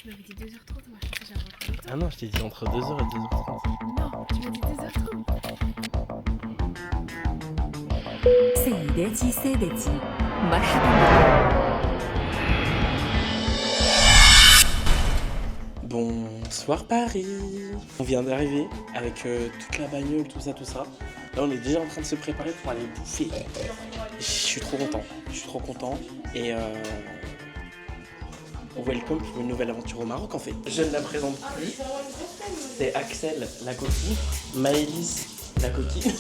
Tu m'avais dit 2h30, moi je pensais que j'avais encore le temps. Ah non, je t'ai dit entre 2h et 2h30. Non, tu m'as dit 2h30. سيداتي سادتي مرحبا Bonsoir Paris. On vient d'arriver avec toute la bagnole, tout ça. Là on est déjà en train de se préparer pour aller bouffer. Je suis trop content. Et welcome pour une nouvelle aventure au Maroc en fait. Je ne la présente plus. C'est Axel la coquine, Maëlys la coquine.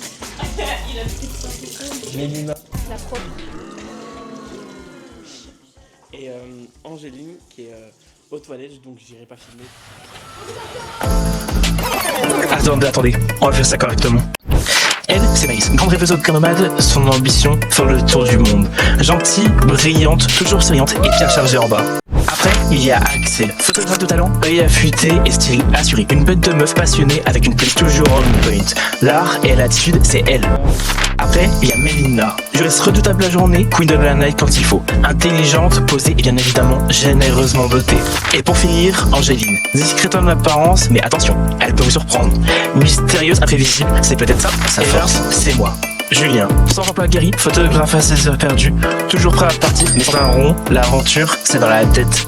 Il a fait Mélina La propre. et Angéline qui est aux toilettes, donc j'irai pas filmer. Attendez, on va faire ça correctement. Elle, c'est Maïs, grande rêveuse de nomade, son ambition, faire le tour du monde. Gentille, brillante, toujours souriante et bien chargée en bas. Après, il y a Axel, photographe de talent, œil affûté et style assuré. Une bête de meuf passionnée avec une playlist toujours on point. L'art et l'attitude, c'est elle. Après, il y a Mélina, juriste redoutable la journée, queen de la night quand il faut. Intelligente, posée et bien évidemment généreusement dotée. Et pour finir, Angéline, discrète en apparence, mais attention, elle peut vous surprendre. Mystérieuse, imprévisible, c'est peut-être ça, sa force, c'est moi. Julien, sans emploi guéri, photographe à ses heures perdues, toujours prêt à partir, mais sans un rond, l'aventure, c'est dans la tête.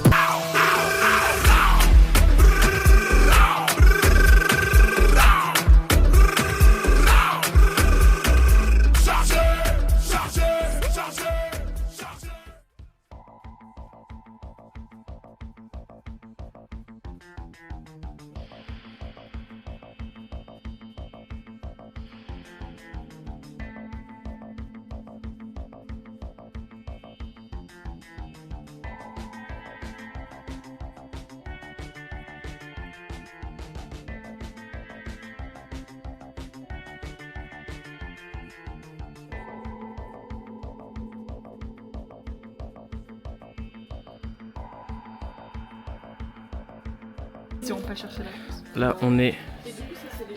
Si on peut chercher la chose. Là on est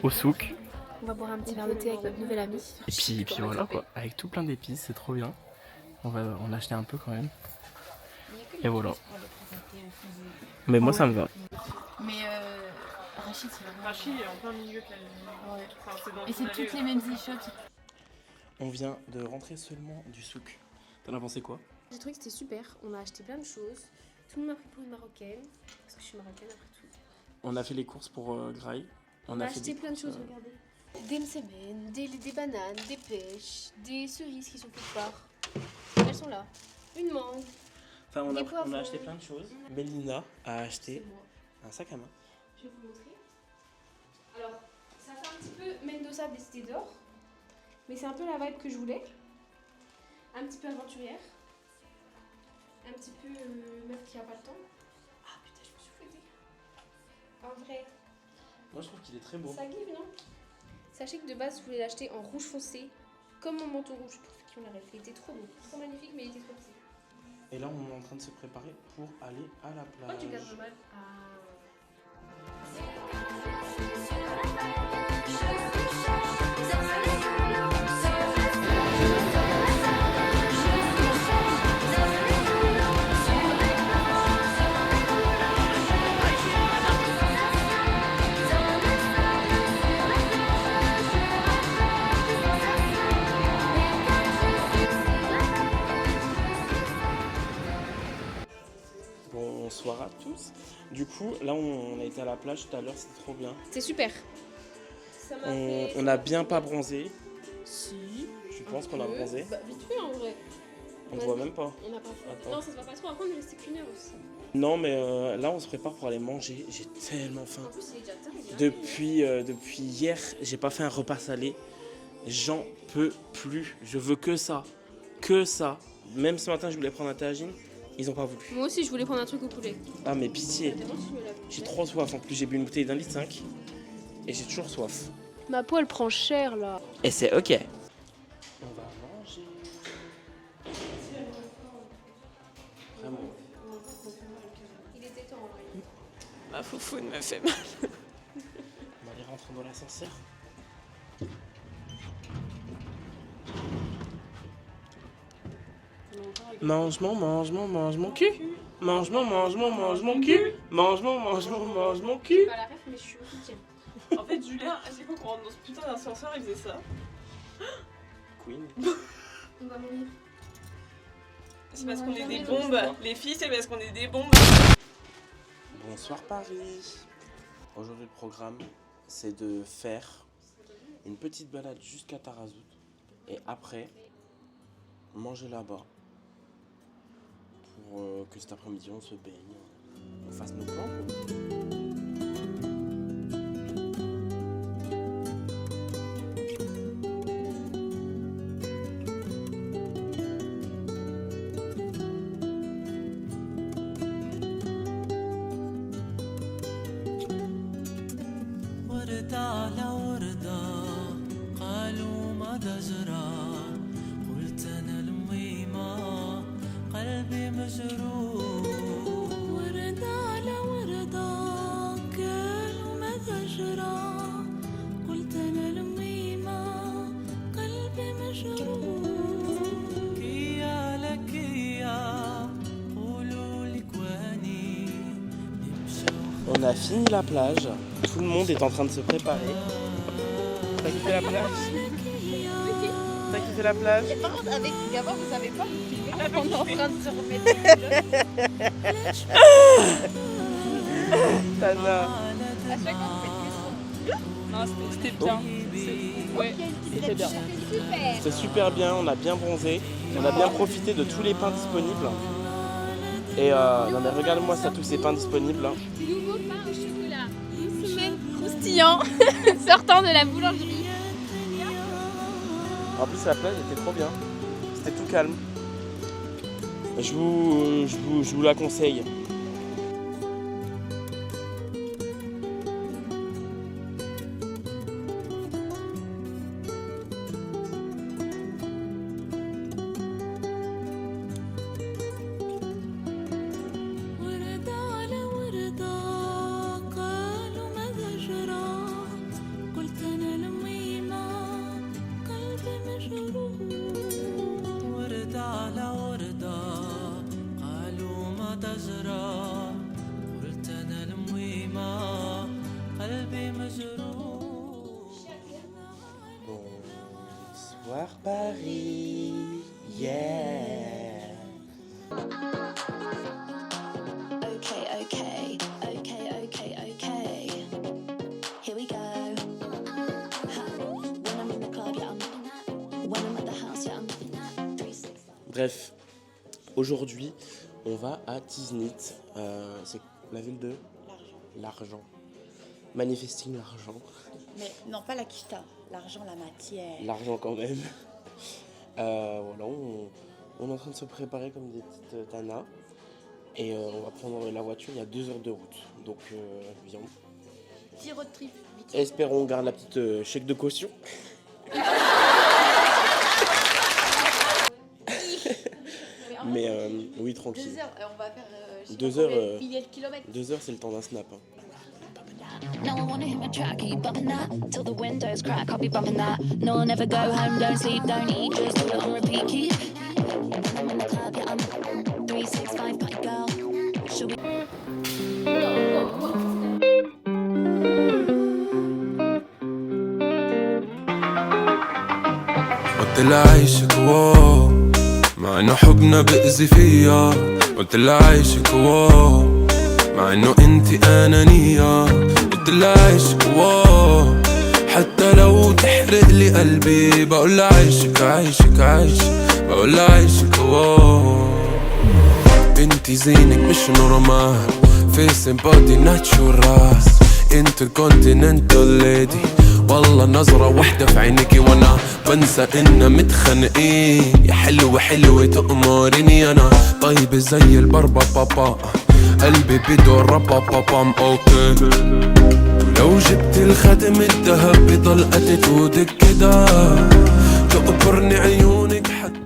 au souk. On va boire un petit verre de thé avec notre nouvelle amie. Et puis voilà quoi, avec tout plein d'épices, c'est trop bien. On a acheté un peu quand même. Et voilà. Mais moi ça me va. Mais Rachid, c'est vraiment... Rachid est en plein milieu de la... Ouais. Enfin, c'est dans Et c'est son allée, toutes les mêmes e-shops. On vient de rentrer seulement du souk. T'en as pensé quoi? J'ai trouvé que c'était super. On a acheté plein de choses. Tout le monde m'a pris pour une marocaine. Parce que je suis marocaine après tout. On a fait les courses pour Graille. On a fait acheté des plein de courses, choses, regardez. Des msemen, des bananes, des pêches, des cerises qui sont quelque part. Elles sont là. Une mangue. Enfin, des on poivrons. a acheté plein de choses. Mélina a acheté C'est moi. un sac à main. Je vais vous montrer. Alors, ça fait un petit peu Mendoza des d'or. Mais c'est un peu la vibe que je voulais. Un petit peu aventurière. Un petit peu meuf qui a pas le temps. Ah putain, je me suis fouettée. En vrai, Moi je trouve qu'il est très beau. ça give, non? Sachez que de base, je voulais l'acheter en rouge foncé. Comme mon manteau rouge, pour ceux qui ont la rêve. Il était trop beau. Trop magnifique, mais il était trop petit. Et là on est en train de se préparer pour aller à la Pourquoi tu plage. gardes mal? Bonsoir à tous. Du coup, là on a été à la plage tout à l'heure, c'était trop bien. C'est super. On a bien pas bronzé. Si. Je pense qu'on a bronzé. Bah, vite fait en vrai. On ne voit même pas. On n'a pas fait. Attends. Non, ça se voit pas trop. Après, on est resté qu'une heure aussi. Non, mais là on se prépare pour aller manger. J'ai tellement faim. En plus, il est déjà tard. il est Depuis hier, j'ai pas fait un repas salé. J'en peux plus. Je veux que ça. Que ça. Même ce matin, je voulais prendre un tagine. Ils ont pas voulu. Moi aussi, je voulais prendre un truc au poulet. Ah, mais pitié. Tellement je me lave le J'ai poulet. trop soif. En plus, j'ai bu une bouteille d'1,5 litre. Et j'ai toujours soif. Ma peau, elle prend cher là. Et c'est ok. On va manger. Vraiment. Il était temps en vrai. Ma foufoune me fait mal. On va aller rentrer dans l'ascenseur. Mange mon cul. Mange-moi, mange-moi, mange mon cul. Mange-moi, mange-moi, mange mon cul. Pas la ref, mais je suis au soutien. En fait, Julien, à chaque fois qu'on rentre dans ce putain d'ascenseur, il faisait ça. Queen. On va mourir. C'est parce On qu'on va est jamais des dans bombes. l'histoire. Les filles, c'est parce qu'on est des bombes. Bonsoir Paris. Aujourd'hui le programme c'est de faire une petite balade jusqu'à Tarazout et après manger là-bas pour que cet après-midi on se baigne, on fasse nos plans quoi. وردة على وردة قالوا ما تزرع قلت أنا الميمة قلبي مجروح وردة على وردة قالوا ما تزرع قلت أنا الميمة قلبي مجروح كيا لك يا قولوا لك واني نمشوا On a fini la plage, tout le monde est en train de se préparer. T'as kiffé la plage? T'as kiffé la plage? Par contre, avec Gabon, vous savez pas on est en train de se remettre. Tana. À chaque fois, vous faites des Non, c'était bien. Ouais, c'était bien. super. C'était super bien, on a bien bronzé, on a bien profité de tous les pains disponibles. Et non mais regarde-moi ça, tous ces pains disponibles. Hein. Nouveau pain au chocolat. Une semaine croustillant sortant de la boulangerie. En plus la plage était trop bien, c'était tout calme. Je vous la conseille. وردة على وردة قالوا ما تجرى قلت أنا الميمة قلبي مجروح وردة على وردة قالوا ما تجرى قلت أنا الميمة قلبي مجروح Bonsoir Paris, yeah. Okay, okay, okay, okay, okay. Here we go. When I'm in the club, yeah, I'm when I'm at the house, yeah, I'm 365. Bref, aujourd'hui on va à Tiznit, c'est la ville de l'argent. Manifesting l'argent. Mais non, pas la quitta. L'argent, la matière. L'argent quand même. Voilà, on est en train de se préparer comme des petites tanas. Et on va prendre la voiture, il y a 2 heures de route. Donc viens. Petit road trip. Vite. Espérons on garde la petite chèque de caution. Mais oui, tranquille. 2 heures, on va faire. je sais 2 pas heures, combien, milliers de kilomètres. 2 heures c'est le temps d'un snap. Hein. No one wanna hear my track, keep bumping that till the windows crack. I'll be bumping that. No, I'll never go home, don't sleep, don't eat, just do it on repeat. Keep. When I'm in the club, yeah, I'm 365 party girl. Should we? قلت لها عيشك واو مع انه حبنا بأذي فيا قلت لها عيشك واو مع انه انتي انانية قلت لها عيشك واو حتى لو تحرق لي قلبي بقول لها عيشك عيشك عيشك بقول لها عيشك واو انتي زينك مش نورمال فيس بودي ناتشورال انتركونتيننتال ليدي والله نظرة واحدة في عينيكي وانا بنسى إننا متخانقين يا حلوة حلوة تأمريني أنا طيب زي البربا بابا قلبي بده ربا بابام أوكي لو جبت الخاتم الذهب بطلقة تودك كده تقبرني عيونك حتى.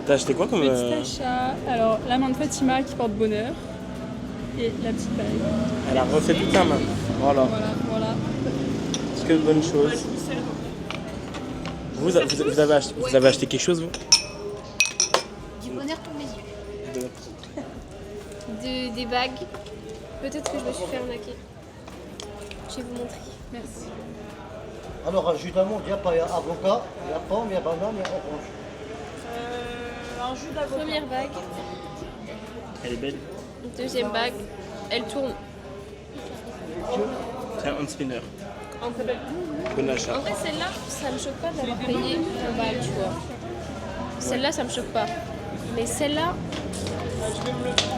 T'as acheté quoi comme Petit achat. Alors, la main de Fatima qui porte bonheur. Et la petite bague. Elle a refait toute sa main. Voilà. Voilà. Que de bonnes choses. Vous avez acheté quelque chose, vous? Du bonheur pour mes yeux. des bagues. Peut-être que je me suis fait arnaquer. Je vais vous montrer. Merci. Alors, un jus d'amande, il n'y a pas, il y a avocat, il y a pomme, il y a banane, il y a orange. Un jus d'avocat. Première bague, Elle est belle. deuxième bague, elle tourne. C'est un hand spinner. En vrai, Bon achat. celle-là, ça me choque pas d'avoir payé un balle, tu vois. Celle-là, ça me choque pas. Mais celle-là,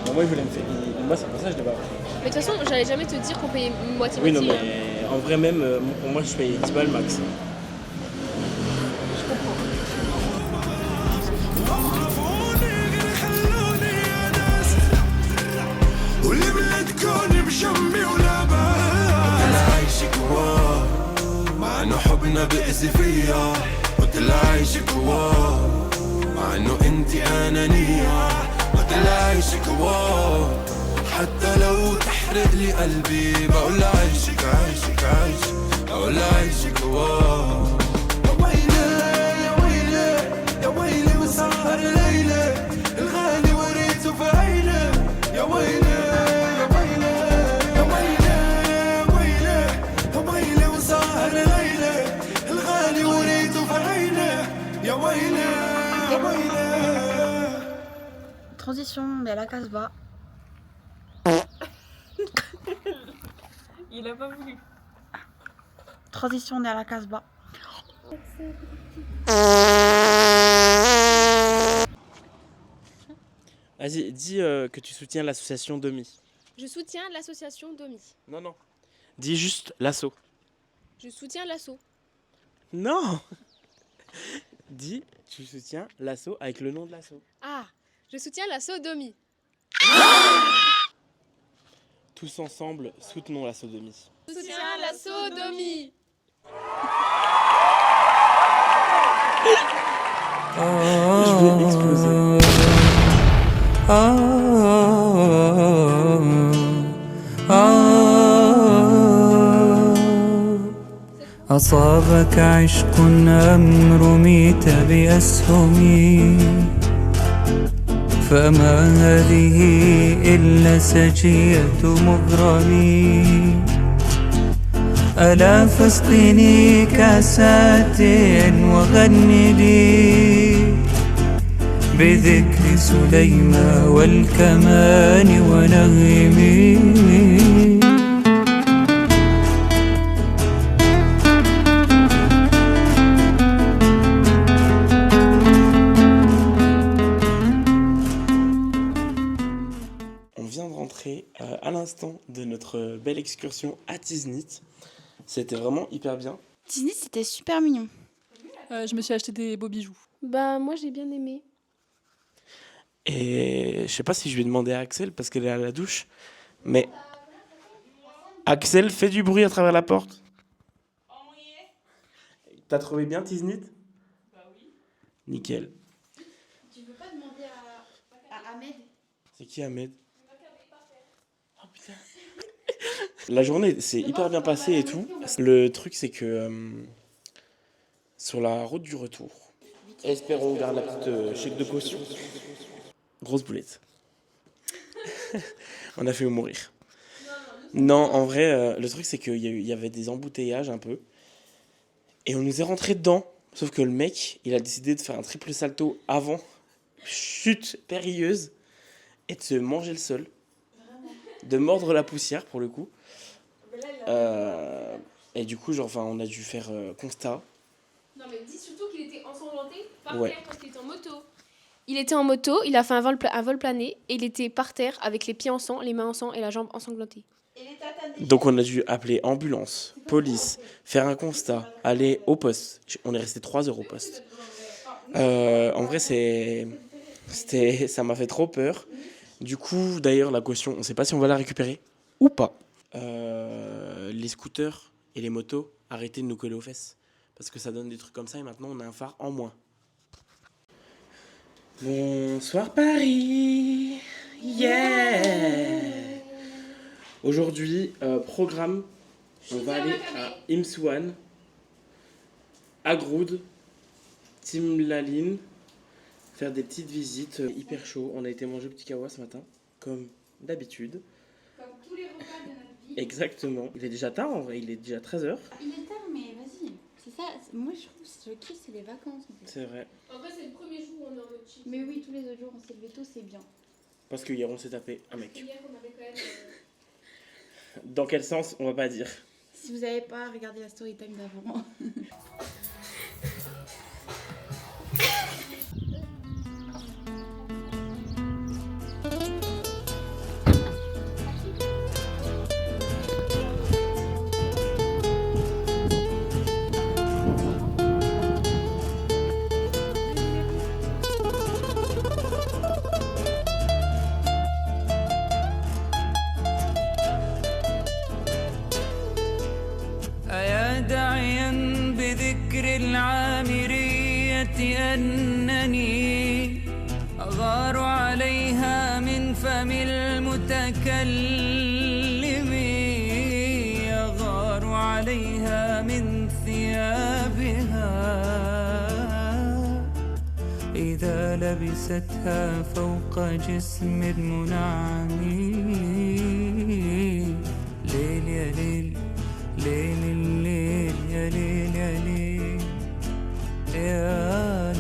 Bon, moi, il voulait me faire. Moi, c'est pour ça que je l'ai pas. mais de toute façon, j'allais jamais te dire qu'on payait moitié. Oui, non, hein. mais en vrai, même, pour moi, je paye 10 balles max. واللي من تكوني بشمي ولا بال عايش جواه مع انه حبنا بأذي فيا قلت لها عايش جواه مع انه انتي انانية قلت لها عايش جواه حتى لو تحرق لي قلبي بقول لها عايشك عايشك عايشك بقول لها عايشك جواه يا ويلي يا ويلي يا ويلي وسهر ليلي الغالي وريته في عيني يا ويلي Transition, mais à la Casbah. Il a pas voulu. Transition, on est à la Casbah. Vas-y, dis que tu soutiens l'association Domi. Je soutiens l'association Domi. Non, non. Dis juste l'asso. Je soutiens l'assaut. Non. Dis, tu soutiens l'asso avec le nom de l'asso. Ah, je soutiens l'assaut Domi. Tous ensemble, soutenons l'asso Domi. Je soutiens l'assaut Domi. Je vais exploser. أصابك عشق أم رميت بأسهم فما هذه إلا سجية مغرمي ألا فاسقني كاسات وغني لي بذكر سليمان والكمان ونغمي À l'instant de notre belle excursion à Tiznit. C'était vraiment hyper bien. Disney, c'était super mignon. Je me suis acheté des beaux bijoux. Bah, moi j'ai bien aimé. Et je sais pas si je vais demander à Axel parce qu'elle est à la douche. Mais Axel, fais du bruit à travers la porte. T'as trouvé bien Tiznit? Bah oui. Nickel. Tu veux pas demander à Ahmed? C'est qui Ahmed? Oh putain. La journée s'est hyper bien passée et tout. Le truc c'est que sur la route du retour, espérons on garde la petite chèque de caution. Grosse boulette. On a fait mourir. Non, en vrai, le truc c'est qu'il y avait des embouteillages un peu. Et on nous est rentré dedans. Sauf que le mec, il a décidé de faire un triple salto avant. Chute périlleuse. Et de se manger le sol. De mordre la poussière pour le coup. Et du coup, genre, on a dû faire constat. Non, mais dis surtout qu'il était ensanglanté par Ouais. terre parce qu'il était en moto. Il était en moto, il a fait un vol plané et il était par terre avec les pieds en sang, les mains en sang et la jambe ensanglantée. Donc on a dû appeler ambulance, police, faire un constat, aller au poste. On est resté 3 heures au poste. En vrai, ça m'a fait trop peur. Du coup, d'ailleurs, la caution, on ne sait pas si on va la récupérer ou pas. Les scooters et les motos, arrêtez de nous coller aux fesses. Parce que ça donne des trucs comme ça et maintenant on a un phare en moins. Bonsoir Paris. Yeah. Aujourd'hui, programme, on va aller à Imsouane, Agroud, Timlaline, faire des petites visites hyper chaud. On a été manger au petit kawa ce matin, comme d'habitude. Comme tous les repas de notre vie. Exactement. Il est déjà tard en vrai, il est déjà 13h. Il est tard, mais vas-y. C'est ça, moi je trouve que je kiffe, c'est les vacances en fait. C'est vrai. En vrai, c'est le premier jour où on est en mode chill. Mais oui, tous les autres jours on s'est levé tôt, c'est bien. Parce que hier on s'est tapé un mec. Hier, on avait quand même. Dans quel sens, on va pas dire. Si vous n'avez pas regardé la story time d'avant. أيا داعيا بذكر العامرية أنني أغار عليها من فم المتكلم أغار عليها من ثيابها إذا لبستها فوق جسم منعم ليل يا ليل ليل الليل يا ليل يا ليل يا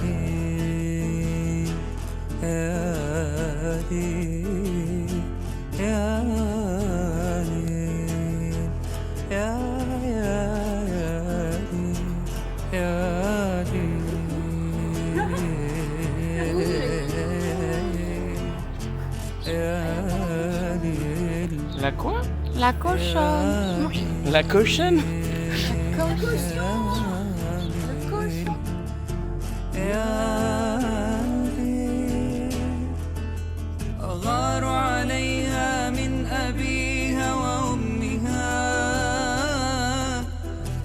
ليل يا ليل يا ليل يا ليل يا ليل La quoi? La cochonne. La cochonne? أغار عليها من أبيها وأمها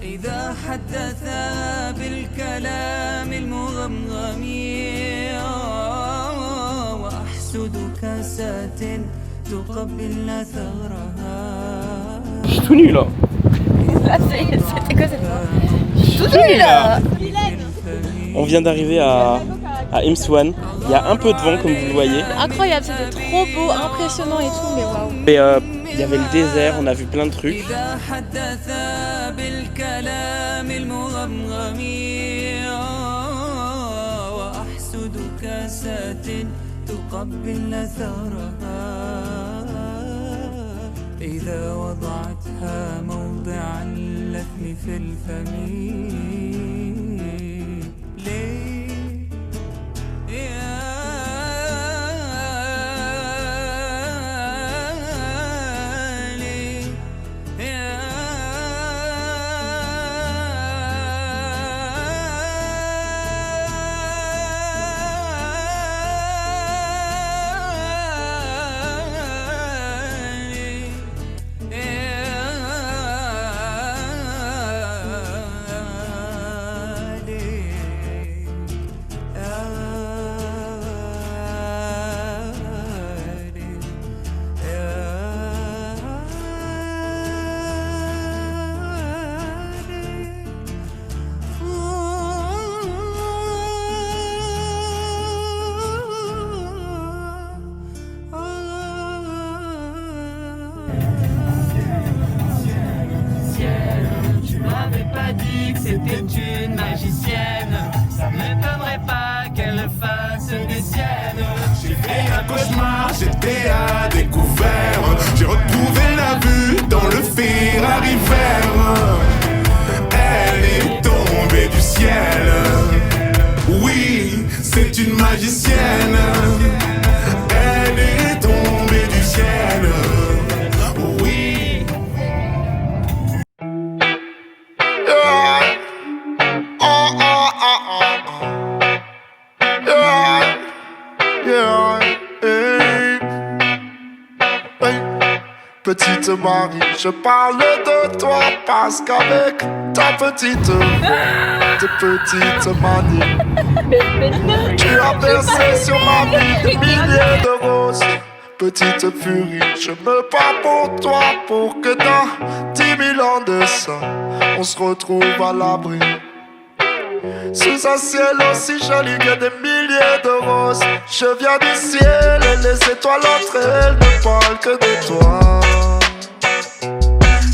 إذا حدثا بالكلام المغمغم وأحسد كاسات تقبل ثغرها. Je suis tout nu là. Là, c'était quoi cette fois? Je suis toute nulle là. On vient d'arriver à Imswan. Il y a un peu de vent comme vous le voyez. Incroyable, c'était trop beau, impressionnant et tout, mais waouh. Et il y avait le désert, on a vu plein de trucs. إذا حدثا بالكلام المغمغم وأحسد كاسات تقبل ثغرها إذا وضعتها موضع اللثم في الفم ليه يا ليه يا Tu m'avais pas dit que c'était une magicienne. Ça m'étonnerait pas qu'elle fasse des siennes. J'ai fait un cauchemar, j'étais à découvert. J'ai retrouvé la vue dans le Ferrari vert. Elle est tombée du ciel. Oui, c'est une magicienne. Elle est tombée du ciel. Oui. Petite Marie, je parle de toi parce qu'avec ta petite voix, tes petites manies, tu as bercé sur ma vie des milliers de roses. Petite furie, je me bats pour toi pour que dans 10 000 ans de ça, on se retrouve à l'abri. Sous un ciel aussi joli que des milliers de roses. Je viens du ciel et les étoiles entre elles ne parlent que de toi.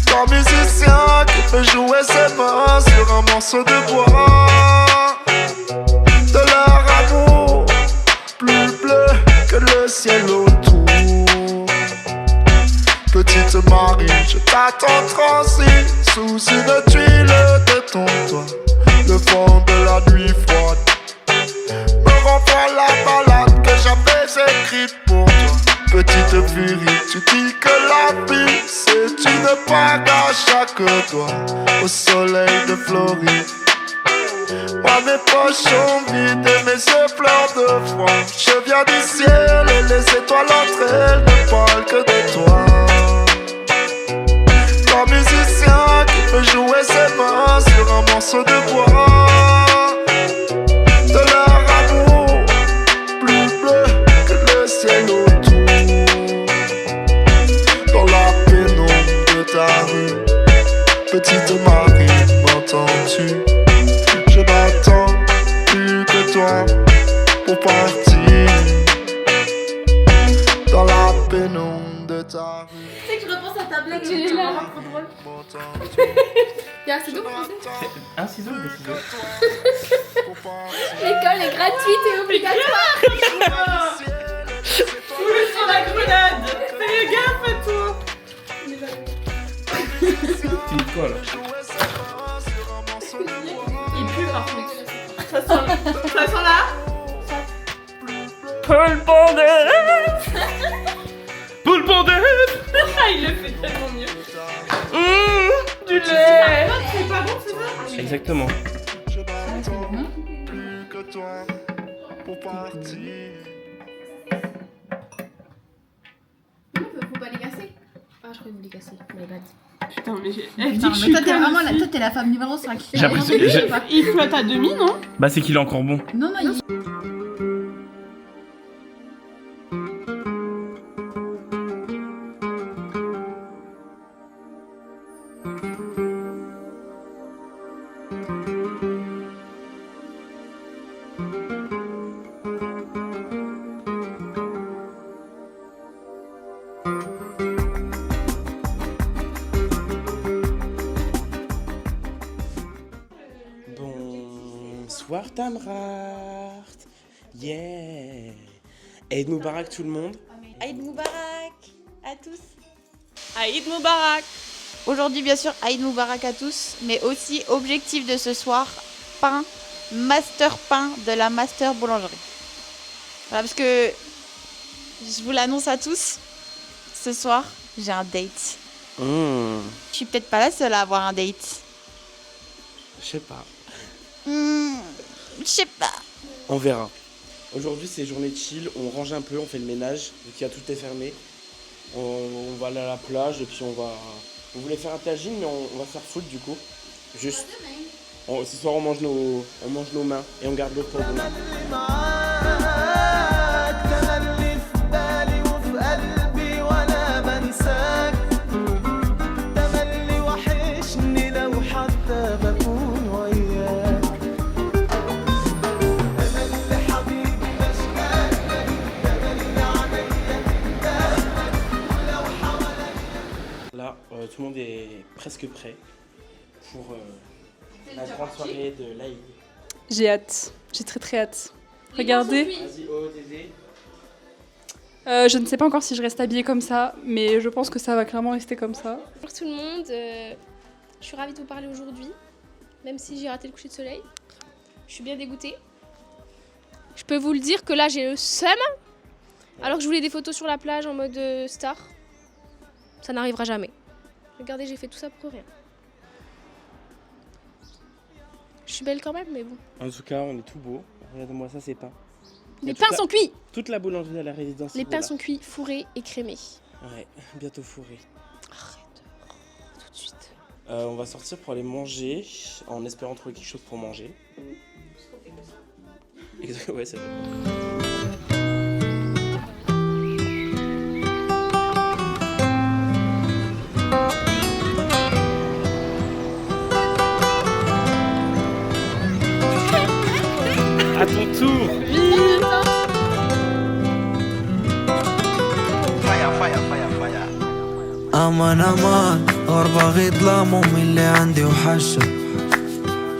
Ton musicien qui peut jouer ses mains sur un morceau de bois. De leur amour plus bleu que le ciel autour. Petite Marie, je t'attends transi sous une tuile de ton toit. Le vent de la nuit froide me renvoie la balade que j'avais écrite pour toi. Petite furie, tu dis que la vie c'est une bague à chaque doigt. Au soleil de Floride, moi mes poches sont vides et mes yeux pleurent de froid. Je viens du ciel et les étoiles entre elles ne parlent que de toi. Ton musicien qui peut jouer ses mains sur un morceau de bois. De leur amour plus bleu que le ciel autour. Dans la pénombre de ta rue, petite Marie, m'entends-tu? Je n'attends plus que toi pour partir. Dans la pénombre de ta rue. Tu sais que je repense à ta blague, j'ai là. Trop drôle. Il y a un ciseau français. Un ciseau ou des ciseaux? L'école est gratuite et obligatoire. Roule sur la grenade. Fais gaffe à toi. Tu dis quoi là? Il pue par contre. Ça sent là. Poule bondette. Poule bondette. Il le fait tellement mieux. Du lait. C'est pas bon, c'est ça? Exactement. Je n'attends plus que toi pour partir. Faut pas les casser. Ah, je crois que vous les cassez. Vous les battez. Putain, mais j'ai. Putain, mais toi, t'es vraiment toi, t'es la femme numéro 5. J'ai l'impression que Il flotte à demi, non? Bah, c'est qu'il est encore bon. Non, non, il. Bonsoir Tamrat. Yeah. Eid Moubarak tout le monde. Aïd Moubarak à tous. Aïd Moubarak. Aujourd'hui, bien sûr, Aïd Moubarak à tous, mais aussi objectif de ce soir, pain, master pain de la master boulangerie. Voilà, parce que je vous l'annonce à tous, ce soir, j'ai un date. Je suis peut-être pas la seule à avoir un date. Je sais pas. Je sais pas. On verra. Aujourd'hui, c'est journée de chill. On range un peu, on fait le ménage, vu qu'il y a tout est fermé. On va aller à la plage et puis on va. On voulait faire un tagine, mais on va faire foot du coup. Juste. Ce soir, on mange nos mains et on garde l'autre pour demain. Là, tout le monde est presque prêt pour la grande soirée de l'Aïd. J'ai hâte, j'ai très hâte. Regardez. Vas-y, oh, Dédé. Je ne sais pas encore si je reste habillée comme ça, mais je pense que ça va clairement rester comme ça. Bonjour tout le monde, je suis ravie de vous parler aujourd'hui, même si j'ai raté le coucher de soleil. Je suis bien dégoûtée. Je peux vous le dire que là j'ai le seum, alors que je voulais des photos sur la plage en mode star. Ça n'arrivera jamais. Regardez, j'ai fait tout ça pour rien. Je suis belle quand même, mais bon. En tout cas, on est tout beau. Regardez-moi ça, c'est pain. Les pains sont cuits. Toute la boulangerie à la résidence. Les pains sont cuits, fourrés et crémés. Ouais, bientôt fourrés. Arrête. Tout de suite. On va sortir pour aller manger, en espérant trouver quelque chose pour manger. Exactement, ouais, c'est vrai. retour. امان امان غربة غير ظلام امي اللي عندي وحشة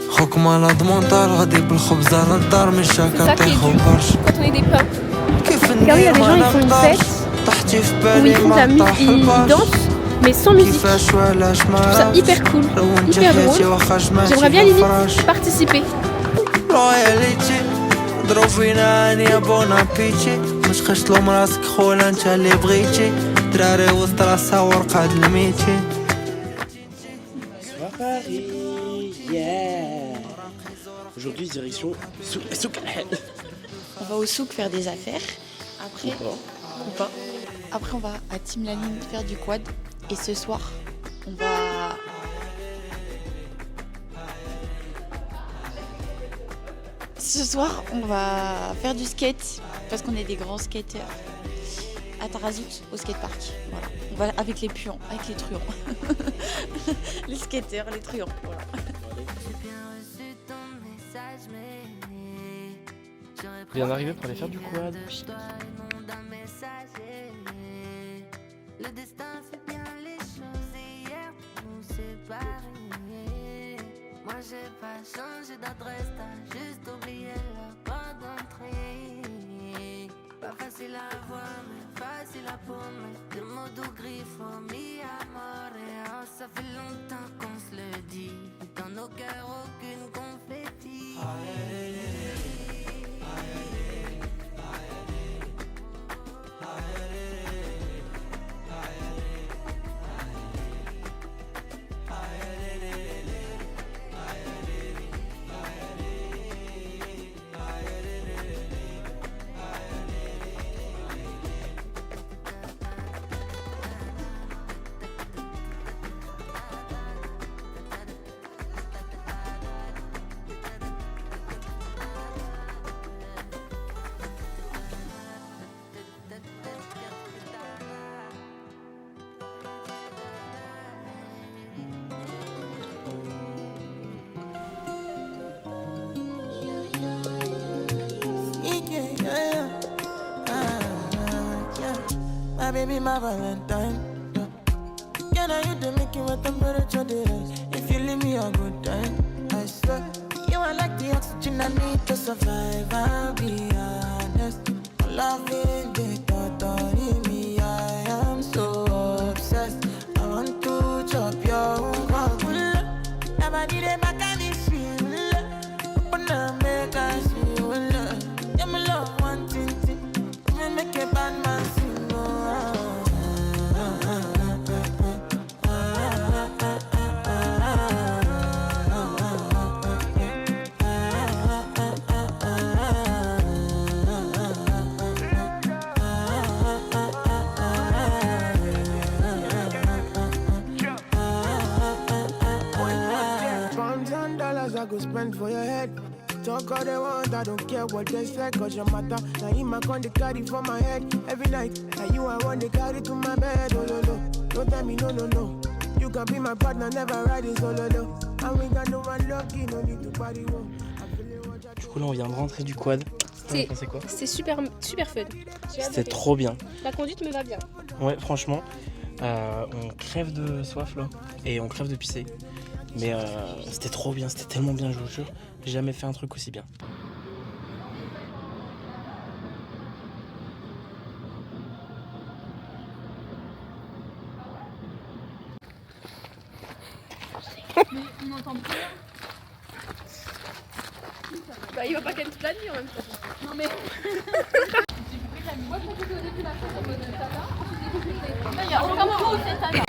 خوك ما ضمنطار غادي بالخبزة للدار مش هكا طيحو برشا Quand on est des peuples. كيف Regardez, il y a des gens, ils font une fête طحتي في où بالي ils font de la ما musique, ils dansent, mais sans musique. Je trouve ça hyper cool, hyper drôle. J'aimerais bien limite participer. روياليتي ضرب فينا اني بون ابيتي مش خشلو مراسك خولا انت اللي بغيتي دراري وسط راسها ورقة الميتي Soir Paris, yeah. Aujourd'hui direction souk. On va au souk faire des affaires. Après, Ou pas. Après on va à Timlaline faire du quad. Et ce soir, on va... Ce soir, on va faire du skate. Parce qu'on est des grands skateurs. À Tarazout, au skatepark. Voilà. On va avec les puants, avec les truands. Les skateurs, les truands. Voilà. Bien arrivé pour aller faire du quad. Le destin fait bien les choses et hier nous séparer. Moi j'ai pas changé d'adresse, t'as juste oublié la porte d'entrée. Pas facile à voir mais facile à paumer. Des mots doux griffes mi amore. Oh, ça fait longtemps qu'on se le dit. Dans nos cœurs aucune confetti. My baby, my Valentine. Can I you to make you what temperature is? If you leave me a good time, I swear. You are like the oxygen I need to survive. I'll be honest. Loving the thought of me, I am so obsessed. I want to chop your heart. Never did it back at this feel. Open up, make us feel. Yeah, my love, one thing. Make a bad man sing. I go spend for your head. Talk all they want, I don't care what they say. Cause your matter, now you my con they carry for my head. Every night, now you I want they carry to my bed. Oh no no, don't tell me no no no. You can be my partner, never riding solo no. And we got no one lucky, no need to party. Du coup là on vient de rentrer du quad. C'est quoi? C'est super fun. C'était trop bien. La conduite me va bien. Ouais franchement, on crève de soif là et on crève de pisser. Mais c'était trop bien, c'était tellement bien, je vous jure. J'ai jamais fait un truc aussi bien. Mais on n'entend plus rien. Bah il va pas ken toute la nuit en même temps. Non mais... Moi je pensais qu'au début la chose en mode tata. Il y a aucun moment où c'est tata.